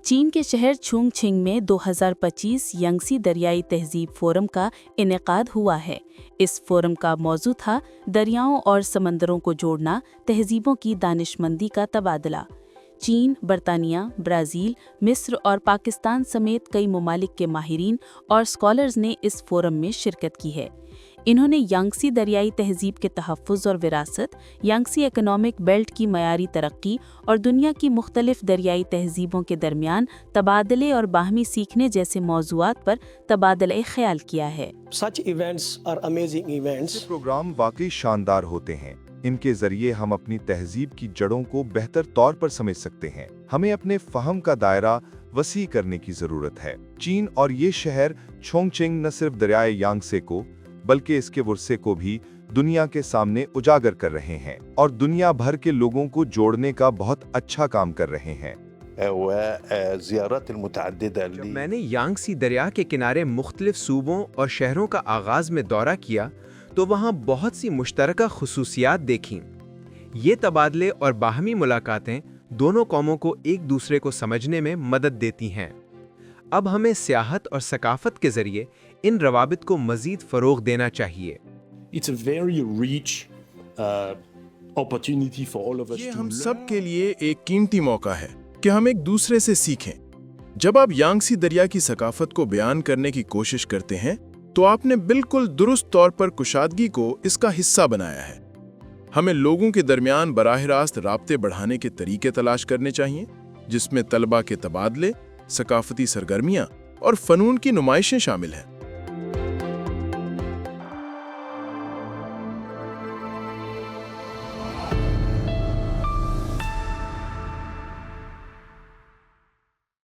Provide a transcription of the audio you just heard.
چین کے شہر چھونگ چھنگ میں 2025 یانگسی دریائی تہذیب فورم کا انعقاد ہوا ہے۔ اس فورم کا موضوع تھا دریاؤں اور سمندروں کو جوڑنا، تہذیبوں کی دانشمندی کا تبادلہ۔ چین، برطانیہ، برازیل، مصر اور پاکستان سمیت کئی ممالک کے ماہرین اور اسکالرز نے اس فورم میں شرکت کی ہے۔ انہوں نے یانگسی دریائی تہذیب کے تحفظ اور وراثت، یانگسی اکنامک بیلٹ کی معیاری ترقی اور دنیا کی مختلف دریائی تہذیبوں کے درمیان تبادلے اور باہمی سیکھنے جیسے موضوعات پر تبادلہ خیال کیا ہے۔ Such events are amazing events. یہ پروگرام واقعی شاندار ہوتے ہیں۔ ان کے ذریعے ہم اپنی تہذیب کی جڑوں کو بہتر طور پر سمجھ سکتے ہیں۔ ہمیں اپنے فہم کا دائرہ وسیع کرنے کی ضرورت ہے۔ چین اور یہ شہر چھونگ چھنگ نہ صرف دریائے یانگسے کو بلکہ اس کے ورثے کو بھی دنیا کے سامنے اجاگر کر رہے ہیں اور دنیا بھر کے لوگوں کو جوڑنے کا بہت اچھا کام کر رہے ہیں۔ جب میں نے یانگسی دریا کے کنارے مختلف صوبوں اور شہروں کا آغاز میں دورہ کیا تو وہاں بہت سی مشترکہ خصوصیات دیکھیں۔ یہ تبادلے اور باہمی ملاقاتیں دونوں قوموں کو ایک دوسرے کو سمجھنے میں مدد دیتی ہیں۔ اب ہمیں سیاحت اور ثقافت کے ذریعے ان روابط کو مزید فروغ دینا چاہیے۔ It's a very rich opportunity for all of us یہ to ہم learn. سب کے لیے ایک قیمتی موقع ہے کہ ہم ایک دوسرے سے سیکھیں۔ جب آپ یانگسی دریا کی ثقافت کو بیان کرنے کی کوشش کرتے ہیں تو آپ نے بالکل درست طور پر کشادگی کو اس کا حصہ بنایا ہے۔ ہمیں لوگوں کے درمیان براہ راست رابطے بڑھانے کے طریقے تلاش کرنے چاہیے، جس میں طلباء کے تبادلے، ثقافتی سرگرمیاں اور فنون کی نمائشیں شامل ہیں۔